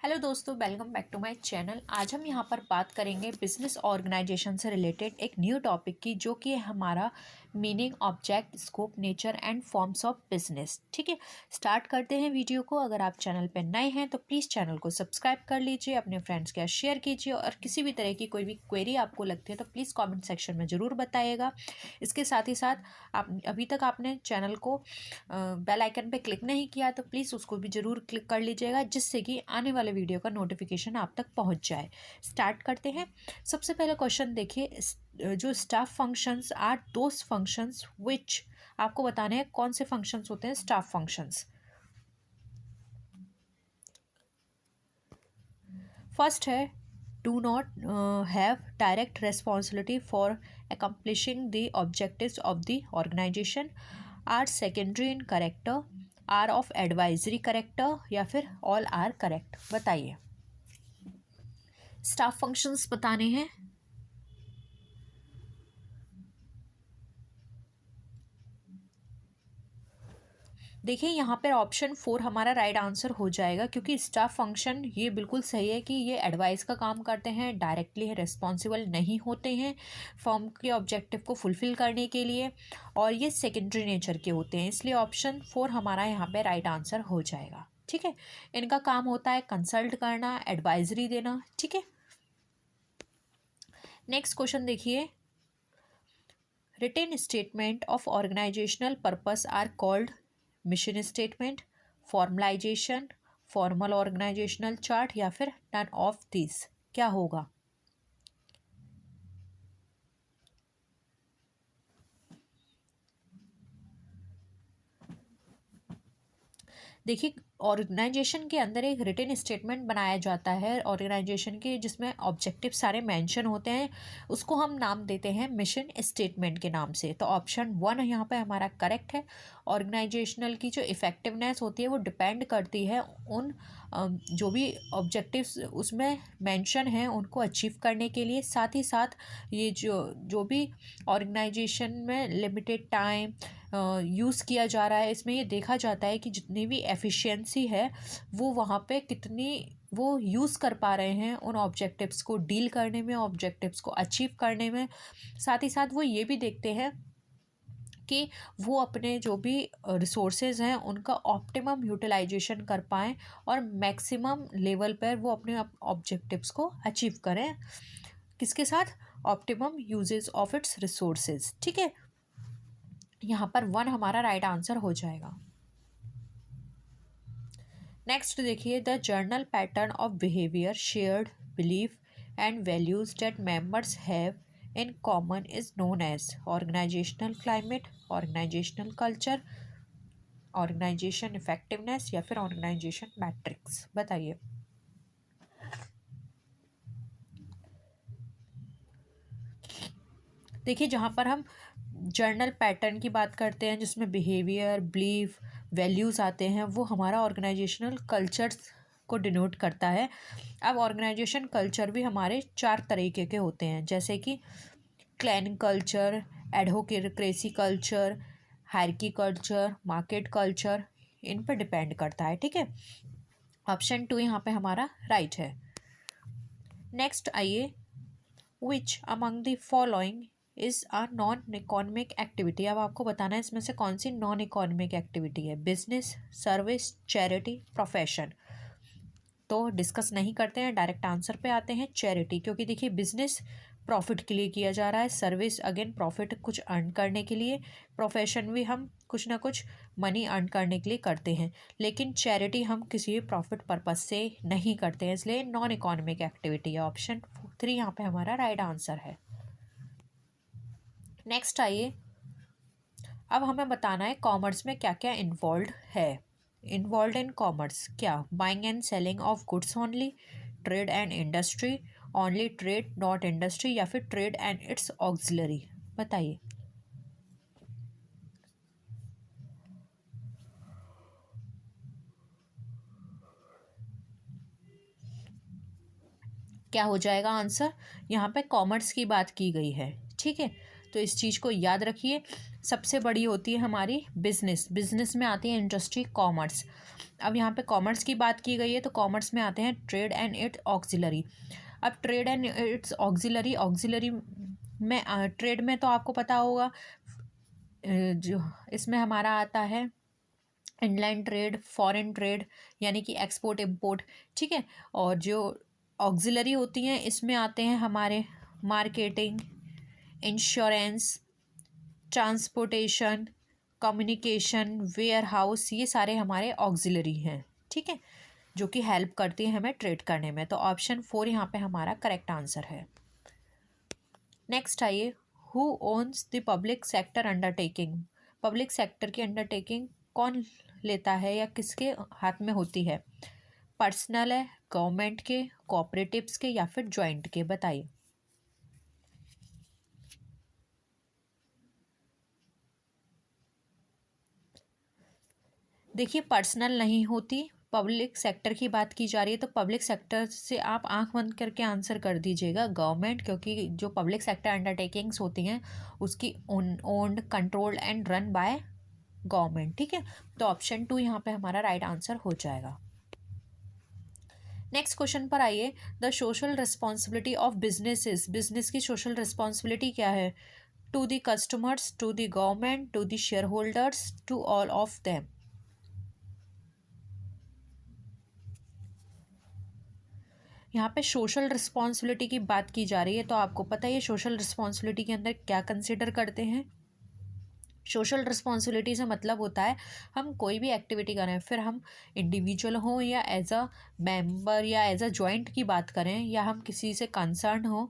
Hello दोस्तों, welcome back to my channel. आज हम यहाँ पर बात करेंगे बिजनेस ऑर्गेनाइजेशन से रिलेटेड एक न्यू टॉपिक की, जो कि है हमारा meaning, object, scope, nature and forms of business. ठीक है, स्टार्ट करते हैं वीडियो को। अगर आप चैनल पर नए हैं तो प्लीज़ चैनल को सब्सक्राइब कर लीजिए, अपने फ्रेंड्स के साथ शेयर कीजिए, और किसी भी तरह की कोई भी क्वेरी आपको लगती है तो प्लीज़ कॉमेंट सेक्शन में ज़रूर बताइएगा। इसके साथ ही साथ आप अभी तक आपने चैनल को बेल आइकन पे क्लिक नहीं किया तो प्लीज़ उसको भी ज़रूर क्लिक कर लीजिएगा, जिससे कि आने वाले वीडियो का नोटिफिकेशन आप तक पहुंच जाए। स्टार्ट करते हैं। सबसे पहला क्वेश्चन देखिए, जो staff functions are those functions which, आपको बताने हैं कौन से फंक्शंस होते हैं स्टाफ फंक्शंस। फर्स्ट है, do not have direct responsibility for accomplishing the objectives of the organization, are secondary in character, are of advisory character, या फिर ऑल आर करेक्ट। बताइए। स्टाफ फंक्शंस बताने हैं। देखिए, यहाँ पर ऑप्शन 4 हमारा राइट आंसर हो जाएगा, क्योंकि स्टाफ फंक्शन ये बिल्कुल सही है कि ये एडवाइस का काम करते हैं, डायरेक्टली रिस्पॉन्सिबल नहीं होते हैं फर्म के ऑब्जेक्टिव को फुलफिल करने के लिए, और ये सेकेंडरी नेचर के होते हैं। इसलिए ऑप्शन 4 हमारा यहाँ पे राइट आंसर हो जाएगा। ठीक है, इनका काम होता है कंसल्ट करना, एडवाइजरी देना। ठीक है, नेक्स्ट क्वेश्चन देखिए, written statement of organisational purpose are called mission statement, formalisation, formal organisational chart, या फिर नन ऑफ दिस। क्या होगा? देखिए, ऑर्गेनाइजेशन के अंदर एक रिटन स्टेटमेंट बनाया जाता है ऑर्गेनाइजेशन के, जिसमें ऑब्जेक्टिव सारे मेंशन होते हैं। उसको हम नाम देते हैं मिशन स्टेटमेंट के नाम से। तो ऑप्शन 1 यहाँ पे हमारा करेक्ट है। ऑर्गेनाइजेशनल की जो इफ़ेक्टिवनेस होती है वो डिपेंड करती है उन जो भी ऑब्जेक्टिव्स उसमें मेंशन हैं उनको अचीव करने के लिए। साथ ही साथ ये जो भी ऑर्गेनाइजेशन में लिमिटेड टाइम यूज़ किया जा रहा है, इसमें ये देखा जाता है कि जितनी भी एफिशिएंसी है वो वहाँ पे कितनी वो यूज़ कर पा रहे हैं उन ऑब्जेक्टिव्स को डील करने में, ऑब्जेक्टिव्स को अचीव करने में। साथ ही साथ वो ये भी देखते हैं कि वो अपने जो भी रिसोर्सेज हैं उनका ऑप्टिमम यूटिलाइजेशन कर पाएँ और मैक्सिमम लेवल पर वो अपने ऑब्जेक्टिव्स को अचीव करें। किसके साथ? Optimum usages of its resources. ठीक है, यहाँ पर 1 हमारा राइट आंसर हो जाएगा। नेक्स्ट देखिए, the general pattern of behaviour, shared belief and values that members have in common is known as organisational climate, organisational culture, organisation effectiveness, या फिर ऑर्गेनाइजेशन मैट्रिक्स। बताइए। देखिए, जहाँ पर हम जर्नल पैटर्न की बात करते हैं जिसमें बिहेवियर, बिलीफ, वैल्यूज़ आते हैं, वो हमारा ऑर्गेनाइजेशनल कल्चर्स को डिनोट करता है। अब ऑर्गेनाइजेशन कल्चर भी हमारे 4 तरीके के होते हैं, जैसे कि clan culture, adhocracy culture, hierarchy culture, market culture. इन पर डिपेंड करता है। ठीक है, ऑप्शन 2 यहाँ पे हमारा राइट है। नेक्स्ट आइए, which among the following is a non economic activity. अब आपको बताना है इसमें से कौन सी नॉन इकोनॉमिक एक्टिविटी है। Business, service, charity, profession. तो डिस्कस नहीं करते हैं, डायरेक्ट आंसर पे आते हैं। चैरिटी, क्योंकि देखिए बिजनेस प्रॉफिट के लिए किया जा रहा है, सर्विस अगेन प्रॉफिट कुछ अर्न करने के लिए, प्रोफेशन भी हम कुछ ना कुछ मनी अर्न करने के लिए करते हैं, लेकिन चैरिटी हम किसी भी प्रॉफिट पर्पज से नहीं करते हैं, इसलिए नॉन इकोनॉमिक एक्टिविटी है। ऑप्शन 3 यहाँ पे हमारा राइट आंसर है। नेक्स्ट आइए, अब हमें बताना है कॉमर्स में क्या क्या इन्वॉल्व है। इन्वॉल्व इन कॉमर्स क्या? Buying and selling of goods only, trade and industry, only trade not industry, या फिर ट्रेड एंड इट्स ऑक्सिलरी। बताइए। क्या हो जाएगा आंसर? यहाँ पे कॉमर्स की बात की गई है। ठीक है, तो इस चीज़ को याद रखिए। सबसे बड़ी होती है हमारी बिजनेस, बिजनेस में आती है इंडस्ट्री, कॉमर्स। अब यहाँ पे कॉमर्स की बात की गई है तो कॉमर्स में आते हैं ट्रेड एंड इट्स ऑक्सिलरी। अब trade and it's auxiliary, auxiliary में ट्रेड में तो आपको पता होगा जो इसमें हमारा आता है इनलाइन ट्रेड, फॉरेन ट्रेड यानी कि एक्सपोर्ट इम्पोर्ट, ठीक है। और जो ऑक्सिलरी होती हैं इसमें आते हैं हमारे marketing, insurance, transportation, communication, warehouse, ये सारे हमारे ऑक्सिलरी हैं, ठीक है, जो कि हेल्प करती है हमें ट्रेड करने में। तो ऑप्शन 4 यहाँ पे हमारा करेक्ट आंसर है। नेक्स्ट आइए, who owns the public sector undertaking. Public sector की अंडरटेकिंग कौन लेता है या किसके हाथ में होती है? पर्सनल है, गवर्नमेंट के, कोऑपरेटिव्स के या फिर जॉइंट के? बताइए। देखिए पर्सनल नहीं होती, पब्लिक सेक्टर की बात की जा रही है तो पब्लिक सेक्टर से आप आंख बंद करके आंसर कर दीजिएगा गवर्नमेंट, क्योंकि जो पब्लिक सेक्टर अंडरटेकिंग्स होती हैं उसकी owned, controlled and run by government, ठीक है। तो ऑप्शन 2 यहाँ पे हमारा राइट आंसर हो जाएगा। नेक्स्ट क्वेश्चन पर आइए, the social responsibility of businesses, business की सोशल रिस्पॉन्सिबिलिटी क्या है? To the customers, to the government, to the shareholders, to all of them? यहाँ पे सोशल रिस्पॉन्सिबिलिटी की बात की जा रही है तो आपको पता है ये सोशल रिस्पॉन्सिबिलिटी के अंदर क्या कंसिडर करते हैं? सोशल रिस्पॉन्सिबिलिटी से मतलब होता है हम कोई भी एक्टिविटी करें, फिर हम इंडिविजुअल हों या एज अ मेंबर या एज अ जॉइंट की बात करें, या हम किसी से कंसर्न हो,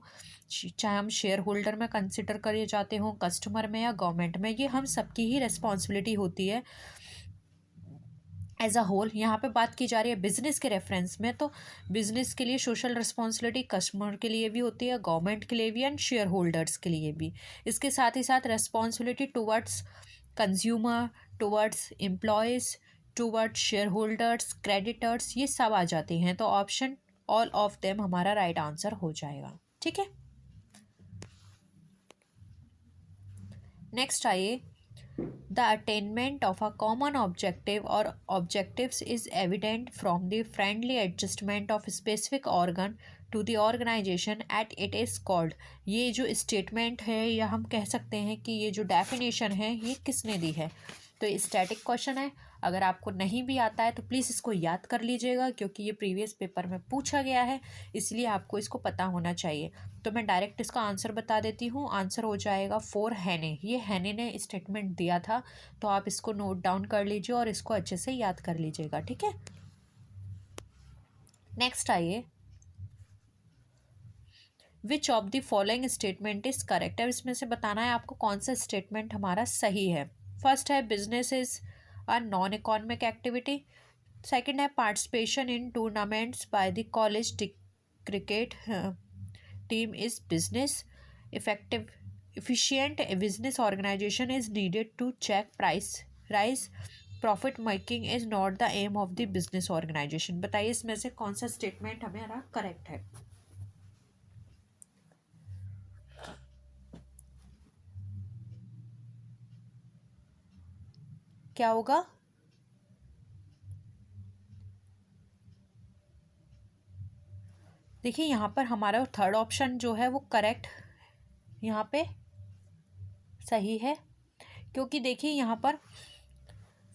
चाहे हम शेयर होल्डर में कंसिडर करे जाते हों, कस्टमर में या गवर्नमेंट में, ये हम सबकी ही रिस्पॉन्सिबिलिटी होती है एज अ होल। यहाँ पे बात की जा रही है बिजनेस के रेफरेंस में, तो बिजनेस के लिए सोशल रिस्पॉन्सिबिलिटी कस्टमर के लिए भी होती है, गवर्नमेंट के लिए भी एंड शेयर होल्डर्स के लिए भी। इसके साथ ही साथ responsibility towards consumer, towards employees, towards share holders, creditors, ये सब आ जाते हैं। तो ऑप्शन ऑल ऑफ देम हमारा राइट आंसर हो जाएगा, ठीक है। नेक्स्ट आइए, the attainment of a common objective or objectives is evident from the friendly adjustment of specific organ to the organization at it is called। ये जो statement है या हम कह सकते हैं कि ये जो डेफिनेशन है ये किसने दी है? तो ये स्टैटिक क्वेश्चन है। अगर आपको नहीं भी आता है तो प्लीज़ इसको याद कर लीजिएगा, क्योंकि ये प्रीवियस पेपर में पूछा गया है, इसलिए आपको इसको पता होना चाहिए। तो मैं डायरेक्ट इसका आंसर बता देती हूँ। आंसर हो जाएगा 4 हैने। ये हैने ने स्टेटमेंट दिया था, तो आप इसको नोट डाउन कर लीजिए और इसको अच्छे से याद कर लीजिएगा, ठीक है। नेक्स्ट आइए, विच of the following statement is correct. अब इसमें से बताना है आपको कौन सा स्टेटमेंट हमारा सही है। फर्स्ट है business is a non economic activity. Second है participation in tournaments by the college cricket team is business. Effective efficient business organization is needed to check price rise। Profit making is not the aim of the business organisation. बताइए इसमें से कौन सा statement हमारा correct है? क्या होगा? देखिए यहाँ पर हमारा थर्ड ऑप्शन जो है वो करेक्ट यहाँ पे सही है, क्योंकि देखिए यहाँ पर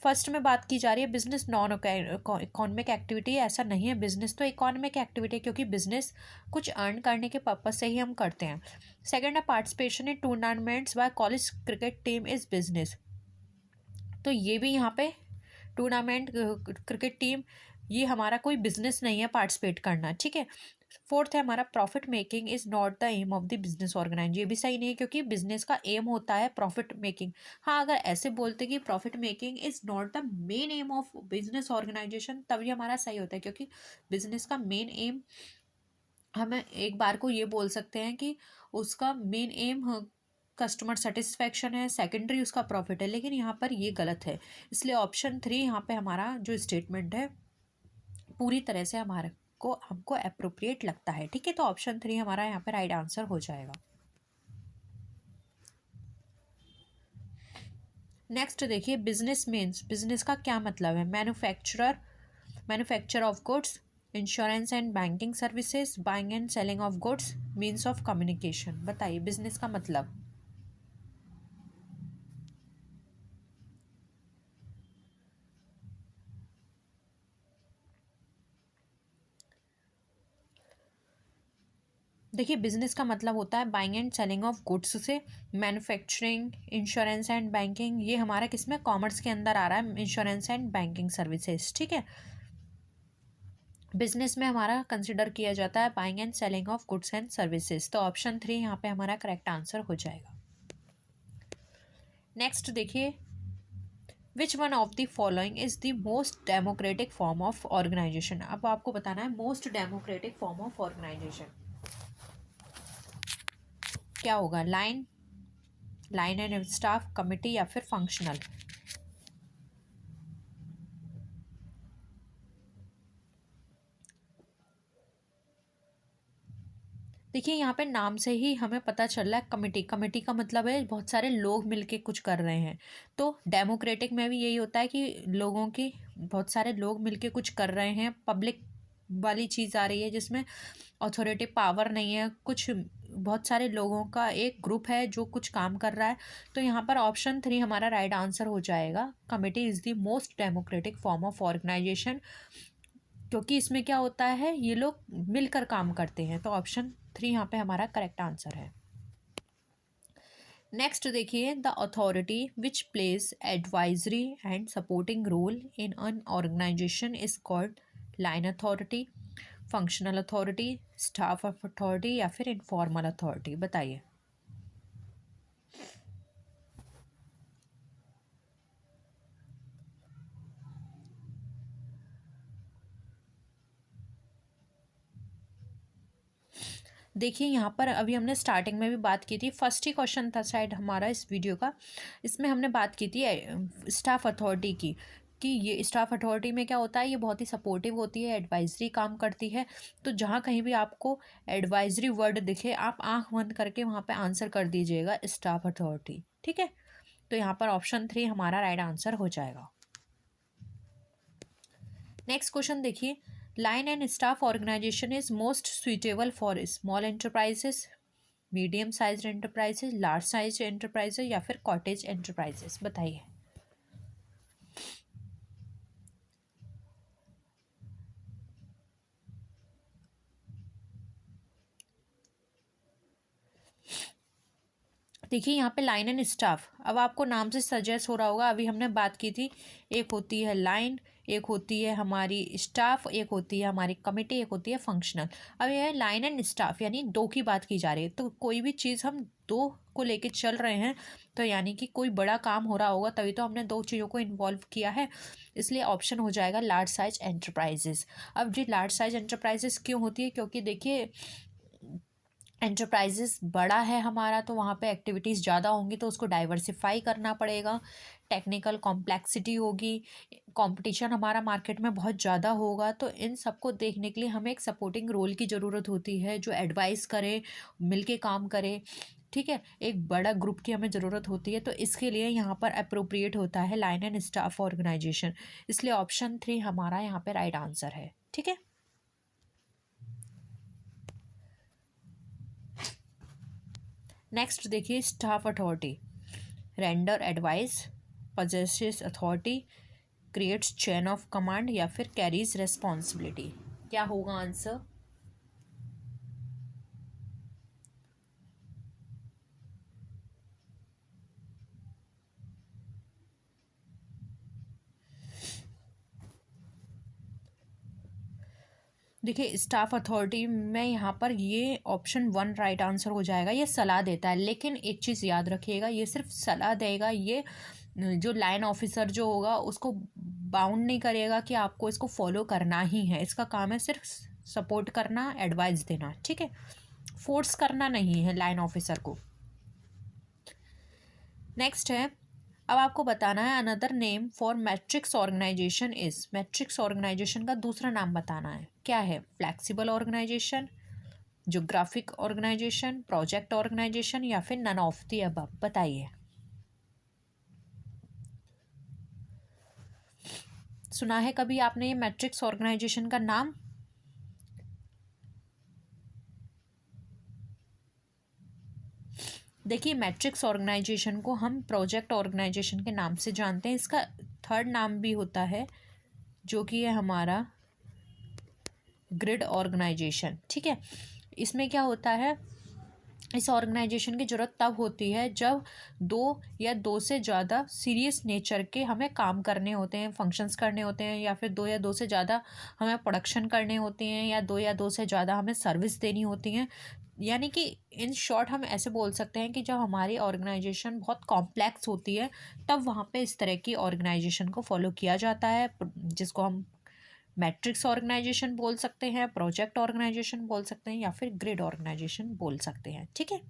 फर्स्ट में बात की जा रही है बिजनेस नॉन इकोनॉमिक एक्टिविटी। ऐसा नहीं है, बिजनेस तो इकोनॉमिक एक्टिविटी है, क्योंकि बिजनेस कुछ अर्न करने के पर्पज से ही हम करते हैं। सेकंड है participation in tournaments by college cricket team is business. तो ये भी यहाँ पे टूर्नामेंट क्रिकेट टीम ये हमारा कोई बिजनेस नहीं है पार्टिसिपेट करना, ठीक है। फोर्थ है हमारा profit making is not the aim of the business organisation. ये भी सही नहीं है, क्योंकि बिजनेस का एम होता है प्रॉफिट मेकिंग। हाँ, अगर ऐसे बोलते कि profit making is not the main aim of business organisation तभी हमारा सही होता है, क्योंकि बिजनेस का मेन एम हमें एक बार को ये बोल सकते हैं कि उसका मेन एम कस्टमर सेटिस्फैक्शन है, सेकेंडरी उसका प्रॉफिट है, लेकिन यहाँ पर ये गलत है। इसलिए ऑप्शन 3 यहाँ पे हमारा जो स्टेटमेंट है पूरी तरह से हमारे को हमको अप्रोप्रिएट लगता है, ठीक है। तो ऑप्शन 3 हमारा यहाँ पे राइट आंसर हो जाएगा। नेक्स्ट देखिए, बिजनेस मीन्स, बिजनेस का क्या मतलब है? Manufacture of goods, insurance and banking services, buying and selling of goods, means of communication. बताइए बिजनेस का मतलब। देखिए बिजनेस का मतलब होता है buying and selling of goods से। मैन्युफैक्चरिंग, इंश्योरेंस एंड बैंकिंग, ये हमारा किस में, कॉमर्स के अंदर आ रहा है, इंश्योरेंस एंड बैंकिंग सर्विसेज। ठीक है, बिजनेस में हमारा कंसिडर किया जाता है buying and selling of goods and services. तो ऑप्शन 3 यहाँ पे हमारा करेक्ट आंसर हो जाएगा। नेक्स्ट देखिए, which one of the following is the most democratic form of organisation. अब आपको बताना है most democratic form of organisation क्या होगा? लाइन एंड स्टाफ, कमिटी या फिर फंक्शनल। देखिए यहाँ पे नाम से ही हमें पता चल रहा है कमिटी। कमिटी का मतलब है बहुत सारे लोग मिलके कुछ कर रहे हैं। तो डेमोक्रेटिक में भी यही होता है कि लोगों की, बहुत सारे लोग मिलके कुछ कर रहे हैं। पब्लिक वाली चीज़ आ रही है जिसमें अथॉरिटी पावर नहीं है, कुछ बहुत सारे लोगों का एक ग्रुप है जो कुछ काम कर रहा है। तो यहाँ पर ऑप्शन 3 हमारा राइट आंसर हो जाएगा। Committee is the most democratic form of organisation, क्योंकि इसमें क्या होता है, ये लोग मिलकर काम करते हैं। तो ऑप्शन 3 यहाँ पे हमारा करेक्ट आंसर है। नेक्स्ट देखिए, the authority which plays advisory and supporting role in an organisation is called line authority, functional authority, staff of authority या फिर इनफॉर्मल अथॉरिटी। बताइए। देखिए यहाँ पर अभी हमने स्टार्टिंग में भी बात की थी, फर्स्ट ही क्वेश्चन था शायद हमारा इस वीडियो का, इसमें हमने बात की थी स्टाफ अथॉरिटी की, कि ये स्टाफ अथॉरिटी में क्या होता है, ये बहुत ही सपोर्टिव होती है, एडवाइजरी काम करती है। तो जहाँ कहीं भी आपको एडवाइजरी वर्ड दिखे, आप आंख बंद करके वहाँ पे आंसर कर दीजिएगा स्टाफ अथॉरिटी। ठीक है, तो यहाँ पर ऑप्शन 3 हमारा राइट आंसर हो जाएगा। नेक्स्ट क्वेश्चन देखिए, line and staff organisation is most suitable for small enterprises, medium size enterprises, large size enterprises या फिर कॉटेज एंटरप्राइजेस। बताइए। देखिए यहाँ पे लाइन एंड स्टाफ, अब आपको नाम से सजेस्ट हो रहा होगा, अभी हमने बात की थी, एक होती है लाइन, एक होती है हमारी स्टाफ, एक होती है हमारी कमिटी, एक होती है फंक्शनल। अब यह लाइन एंड स्टाफ यानी दो की बात की जा रही है। तो कोई भी चीज़ हम दो को लेके चल रहे हैं, तो यानी कि कोई बड़ा काम हो रहा होगा, तभी तो हमने दो चीज़ों को इन्वॉल्व किया है। इसलिए ऑप्शन हो जाएगा लार्ज साइज एंटरप्राइजेस। अब जी लार्ज साइज एंटरप्राइजेस क्यों होती है? क्योंकि देखिए एंटरप्राइजेस बड़ा है हमारा, तो वहाँ पे एक्टिविटीज़ ज़्यादा होंगी, तो उसको डाइवर्सिफाई करना पड़ेगा, टेक्निकल कॉम्प्लेक्सिटी होगी, कंपटीशन हमारा मार्केट में बहुत ज़्यादा होगा। तो इन सबको देखने के लिए हमें एक सपोर्टिंग रोल की ज़रूरत होती है, जो एडवाइस करे, मिलके काम करे। ठीक है, एक बड़ा ग्रुप की हमें ज़रूरत होती है, तो इसके लिए यहाँ पर अप्रोप्रिएट होता है लाइन एंड स्टाफ ऑर्गेनाइजेशन। इसलिए ऑप्शन 3 हमारा यहाँ पे राइट आंसर है। ठीक है, नेक्स्ट देखिए, staff authority render advice, possesses authority, creates chain of command या फिर कैरीज रेस्पॉन्सिबिलिटी। क्या होगा आंसर? देखिए स्टाफ अथॉरिटी में यहाँ पर ये ऑप्शन 1 राइट आंसर हो जाएगा। ये सलाह देता है, लेकिन एक चीज़ याद रखिएगा, ये सिर्फ सलाह देगा, ये जो लाइन ऑफिसर जो होगा उसको बाउंड नहीं करेगा कि आपको इसको फॉलो करना ही है। इसका काम है सिर्फ सपोर्ट करना, एडवाइस देना। ठीक है, फोर्स करना नहीं है लाइन ऑफिसर को। नेक्स्ट है, अब आपको बताना है another name for matrix organisation is, matrix organisation का दूसरा नाम बताना है। क्या है? Flexible organisation, geographic organisation, project organisation या फिर नन ऑफ द अबव। बताइए। सुना है कभी आपने ये मैट्रिक्स ऑर्गेनाइजेशन का नाम? देखिए, मैट्रिक्स ऑर्गेनाइजेशन को हम प्रोजेक्ट ऑर्गेनाइजेशन के नाम से जानते हैं। इसका थर्ड नाम भी होता है जो कि है हमारा ग्रिड ऑर्गेनाइजेशन। ठीक है, इसमें क्या होता है, इस ऑर्गेनाइजेशन की ज़रूरत तब होती है जब दो या दो से ज़्यादा सीरियस नेचर के हमें काम करने होते हैं, फंक्शंस करने होते हैं, या फिर दो या दो से ज़्यादा हमें प्रोडक्शन करने होते हैं, या दो से ज़्यादा हमें सर्विस देनी होती हैं। यानी कि इन शॉर्ट हम ऐसे बोल सकते हैं कि जब हमारी ऑर्गेनाइजेशन बहुत कॉम्प्लेक्स होती है तब वहाँ पे इस तरह की ऑर्गेनाइजेशन को फॉलो किया जाता है, जिसको हम मैट्रिक्स ऑर्गेनाइजेशन बोल सकते हैं, प्रोजेक्ट ऑर्गेनाइजेशन बोल सकते हैं, या फिर ग्रिड ऑर्गेनाइजेशन बोल सकते हैं। ठीक है,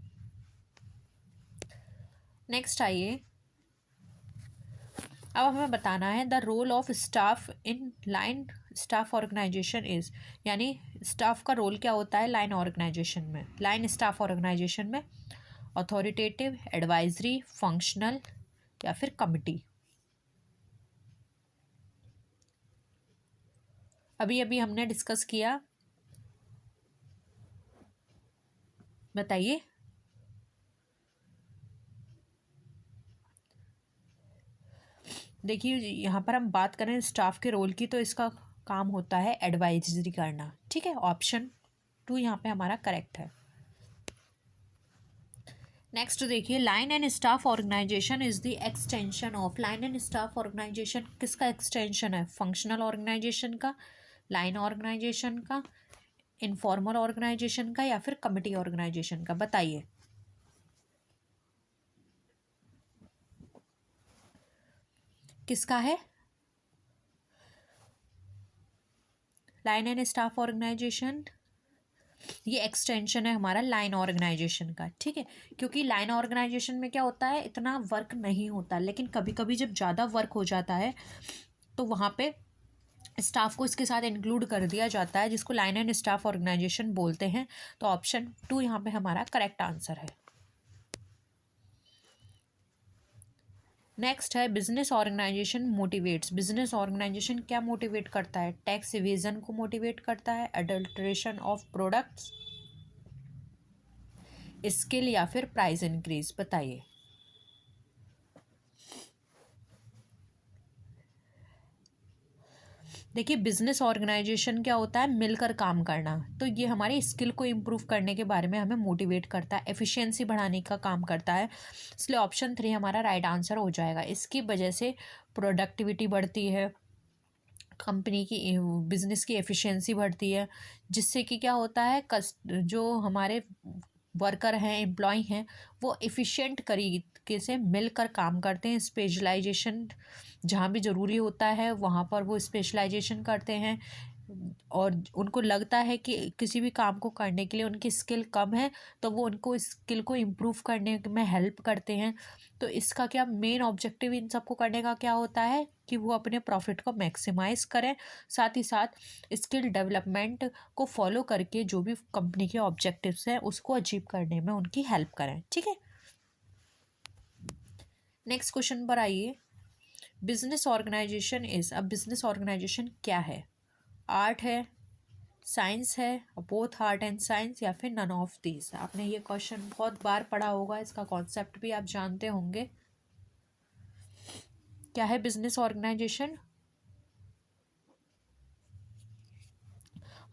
नेक्स्ट आइए, अब हमें बताना है the role of staff in line staff organisation is, यानी स्टाफ का रोल क्या होता है लाइन ऑर्गेनाइजेशन में, लाइन स्टाफ ऑर्गेनाइजेशन में, अथॉरिटेटिव, एडवाइजरी, फंक्शनल, या फिर कमिटी। अभी अभी हमने डिस्कस किया, बताइए। देखिए, यहाँ पर हम बात करें स्टाफ के रोल की तो इसका काम होता है एडवाइजरी करना। ठीक है, ऑप्शन 2 यहाँ पे हमारा करेक्ट है। नेक्स्ट देखिए, line and staff organisation is the extension of, line and staff organisation किसका एक्सटेंशन है, फंक्शनल ऑर्गेनाइजेशन का, लाइन ऑर्गेनाइजेशन का, इनफॉर्मल ऑर्गेनाइजेशन का, या फिर कमिटी ऑर्गेनाइजेशन का, बताइए। किसका है लाइन एंड स्टाफ ऑर्गेनाइजेशन? ये एक्सटेंशन है हमारा लाइन ऑर्गेनाइजेशन का। ठीक है, क्योंकि लाइन ऑर्गेनाइजेशन में क्या होता है, इतना वर्क नहीं होता, लेकिन कभी कभी जब ज़्यादा वर्क हो जाता है तो वहाँ पे स्टाफ को इसके साथ इंक्लूड कर दिया जाता है, जिसको लाइन एंड स्टाफ ऑर्गेनाइजेशन बोलते हैं। तो ऑप्शन 2 यहाँ पे हमारा करेक्ट आंसर है। नेक्स्ट है business organisation motivates, business organisation क्या मोटिवेट करता है, टैक्स इवेजन को मोटिवेट करता है, अडल्ट्रेशन ऑफ प्रोडक्ट्स, स्किल, या फिर प्राइस इंक्रीज, बताइए। देखिए, बिजनेस ऑर्गेनाइजेशन क्या होता है, मिलकर काम करना, तो ये हमारी स्किल को इम्प्रूव करने के बारे में हमें मोटिवेट करता है, एफिशिएंसी बढ़ाने का काम करता है, इसलिए ऑप्शन 3 हमारा राइट आंसर हो जाएगा। इसकी वजह से प्रोडक्टिविटी बढ़ती है, कंपनी की बिजनेस की एफिशिएंसी बढ़ती है, जिससे कि क्या होता है, जो हमारे वर्कर हैं, एम्प्लॉय हैं, वो एफिशिएंट तरीके से मिलकर काम करते हैं, स्पेशलाइजेशन जहाँ भी ज़रूरी होता है वहाँ पर वो स्पेशलाइजेशन करते हैं, और उनको लगता है कि किसी भी काम को करने के लिए उनकी स्किल कम है तो वो उनको स्किल को इम्प्रूव करने में हेल्प करते हैं। तो इसका क्या मेन ऑब्जेक्टिव इन सबको करने का क्या होता है कि वो अपने प्रॉफिट को मैक्सिमाइज करें, साथ ही साथ स्किल डेवलपमेंट को फॉलो करके जो भी कंपनी के ऑब्जेक्टिव्स हैं उसको अचीव करने में उनकी हेल्प करें। ठीक है, नेक्स्ट क्वेश्चन पर आइए। बिजनेस ऑर्गेनाइजेशन इज, अब बिजनेस ऑर्गेनाइजेशन क्या है, आर्ट है, साइंस है, बोथ आर्ट एंड साइंस, या फिर नन ऑफ दीज। आपने ये क्वेश्चन बहुत बार पढ़ा होगा, इसका कॉन्सेप्ट भी आप जानते होंगे। क्या है बिजनेस ऑर्गेनाइजेशन?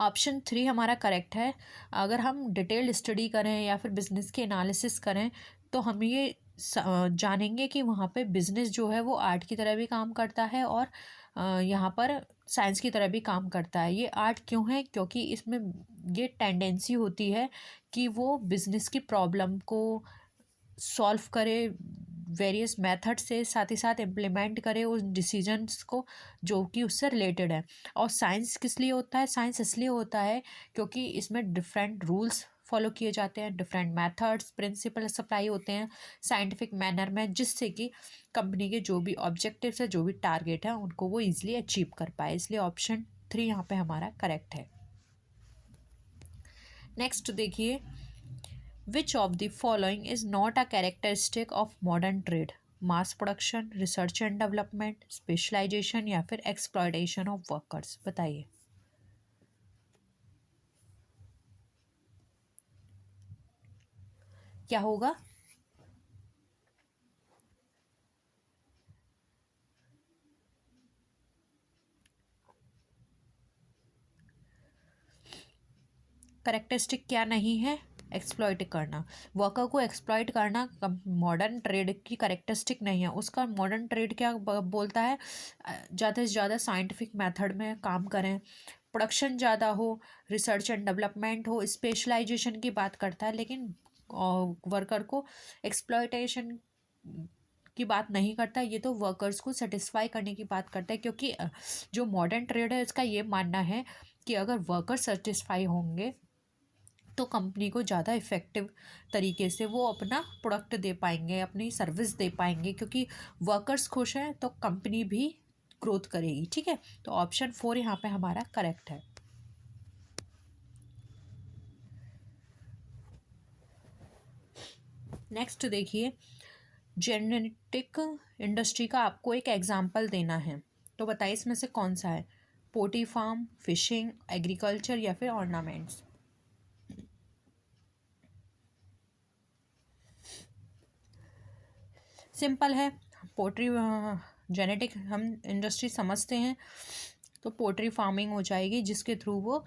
ऑप्शन 3 हमारा करेक्ट है। अगर हम डिटेल्ड स्टडी करें या फिर बिजनेस के एनालिसिस करें तो हम ये जानेंगे कि वहाँ पे बिजनेस जो है वो आर्ट की तरह भी काम करता है, और यहाँ पर साइंस की तरह भी काम करता है। ये आर्ट क्यों है, क्योंकि इसमें ये टेंडेंसी होती है कि वो बिजनेस की प्रॉब्लम को सॉल्व करे वेरियस मेथड से, साथ ही साथ इम्प्लीमेंट करे उस डिसीजंस को जो कि उससे रिलेटेड है। और साइंस किस लिए होता है, साइंस इसलिए होता है क्योंकि इसमें डिफरेंट रूल्स फॉलो किए जाते हैं, डिफरेंट मेथड्स, प्रिंसिपल अप्लाई होते हैं साइंटिफिक मैनर में, जिससे कि कंपनी के जो भी ऑब्जेक्टिव्स है, जो भी टारगेट है, उनको वो ईजिली अचीव कर पाए। इसलिए ऑप्शन 3 यहाँ पे हमारा करेक्ट है। नेक्स्ट देखिए, which of the following is not a characteristic of modern trade, mass production, research and development, specialisation या फिर एक्सप्लॉयटेशन ऑफ वर्कर्स? बताइए। क्या होगा? करेक्टरिस्टिक क्या नहीं है? एक्सप्लॉइट करना, वर्कर को एक्सप्लॉइट करना मॉडर्न ट्रेड की करेक्टरिस्टिक नहीं है। उसका मॉडर्न ट्रेड क्या बोलता है? ज़्यादा से ज़्यादा साइंटिफिक मेथड में काम करें, प्रोडक्शन ज़्यादा हो, रिसर्च एंड डेवलपमेंट हो, स्पेशलाइजेशन की बात करता है, लेकिन वर्कर को एक्सप्लॉयटेशन की बात नहीं करता। ये तो वर्कर्स को सेटिस्फाई करने की बात करता है, क्योंकि जो मॉडर्न ट्रेड है इसका ये मानना है कि अगर वर्कर सेटिस्फाई होंगे तो कंपनी को ज़्यादा इफ़ेक्टिव तरीके से वो अपना प्रोडक्ट दे पाएंगे, अपनी सर्विस दे पाएंगे, क्योंकि वर्कर्स खुश हैं तो कंपनी भी ग्रोथ करेगी। ठीक है, तो ऑप्शन 4 यहाँ पे हमारा करेक्ट है। नेक्स्ट देखिए, जेनेटिक इंडस्ट्री का आपको एक एग्जांपल देना है, तो बताइए इसमें से कौन सा है? पोल्ट्री फार्म, फिशिंग, एग्रीकल्चर या फिर ऑर्नामेंट्स? सिंपल है, पोल्ट्री जेनेटिक हम इंडस्ट्री समझते हैं, तो पोल्ट्री फार्मिंग हो जाएगी जिसके थ्रू वो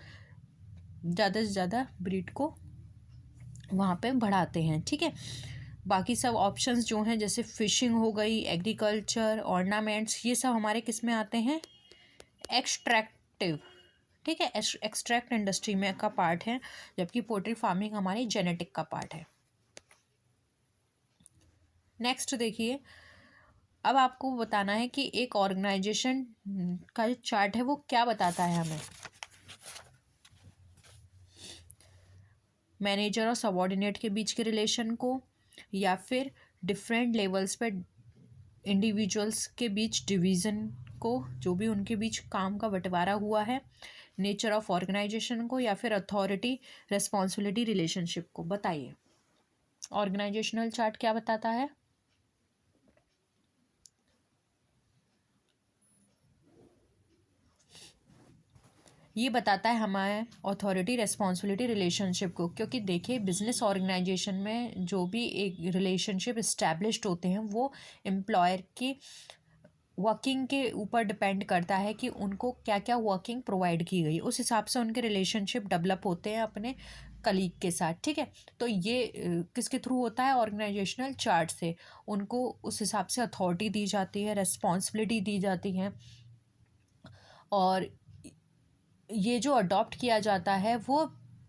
ज़्यादा से ज़्यादा ब्रीड को वहाँ पे बढ़ाते हैं। ठीक है, बाकी सब ऑप्शंस जो हैं जैसे फिशिंग हो गई, एग्रीकल्चर, ऑर्नामेंट्स, ये सब हमारे किस में आते हैं? एक्सट्रैक्टिव। ठीक है, एक्सट्रैक्ट इंडस्ट्री में का पार्ट है, जबकि पोल्ट्री फार्मिंग हमारी जेनेटिक का पार्ट है। नेक्स्ट देखिए, अब आपको बताना है कि एक ऑर्गेनाइजेशन का जो चार्ट है वो क्या बताता है हमें? मैनेजर और सबॉर्डिनेट के बीच के रिलेशन को, या फिर डिफरेंट लेवल्स पे इंडिविजुअल्स के बीच डिवीज़न को, जो भी उनके बीच काम का बंटवारा हुआ है, नेचर ऑफ ऑर्गेनाइजेशन को, या फिर अथॉरिटी रेस्पॉन्सिबिलिटी रिलेशनशिप को? बताइए, ऑर्गेनाइजेशनल चार्ट क्या बताता है? ये बताता है हमारे अथॉरिटी रेस्पॉन्सिबिलिटी रिलेशनशिप को, क्योंकि देखिए बिजनेस ऑर्गेनाइजेशन में जो भी एक रिलेशनशिप इस्टेब्लिश्ड होते हैं वो एम्प्लॉयर की वर्किंग के ऊपर डिपेंड करता है कि उनको क्या क्या वर्किंग प्रोवाइड की गई, उस हिसाब से उनके रिलेशनशिप डेवलप होते हैं अपने कलीग के साथ। ठीक है, तो ये किसके थ्रू होता है? ऑर्गेनाइजेशनल चार्ट से। उनको उस हिसाब से अथॉरिटी दी जाती है, रेस्पॉन्सिबिलिटी दी जाती है, और ये जो अडॉप्ट किया जाता है वो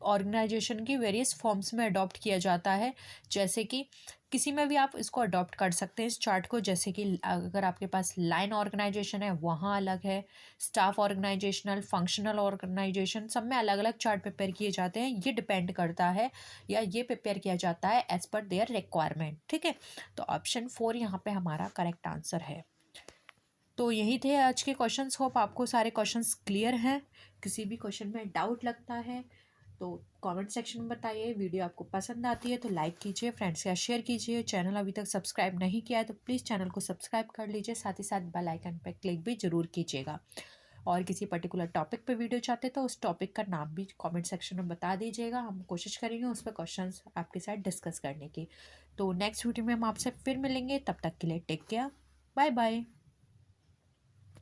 ऑर्गेनाइजेशन की वेरियस फॉर्म्स में अडॉप्ट किया जाता है। जैसे कि किसी में भी आप इसको अडॉप्ट कर सकते हैं इस चार्ट को, जैसे कि अगर आपके पास लाइन ऑर्गेनाइजेशन है वहाँ अलग है, स्टाफ ऑर्गेनाइजेशनल, फंक्शनल ऑर्गेनाइजेशन, सब में अलग अलग चार्ट प्रिपेयर किए जाते हैं। ये डिपेंड करता है, या ये प्रिपेयर किया जाता है एज पर देयर रिक्वायरमेंट। ठीक है, तो ऑप्शन 4 यहाँ पे हमारा करेक्ट आंसर है। तो यही थे आज के क्वेश्चंस। होप आपको सारे क्वेश्चंस क्लियर हैं। किसी भी क्वेश्चन में डाउट लगता है तो कमेंट सेक्शन में बताइए। वीडियो आपको पसंद आती है तो लाइक कीजिए, फ्रेंड्स के साथ शेयर कीजिए। चैनल अभी तक सब्सक्राइब नहीं किया है तो प्लीज़ चैनल को सब्सक्राइब कर लीजिए, साथ ही साथ बेल आइकन पर क्लिक भी ज़रूर कीजिएगा। और किसी पर्टिकुलर टॉपिक पे वीडियो चाहते तो उस टॉपिक का नाम भी कमेंट सेक्शन में बता दीजिएगा। हम कोशिश करेंगे उस पर क्वेश्चंस आपके साथ डिस्कस करने की। तो नेक्स्ट वीडियो में हम आपसे फिर मिलेंगे, तब तक के लिए टेक केयर, बाय बाय।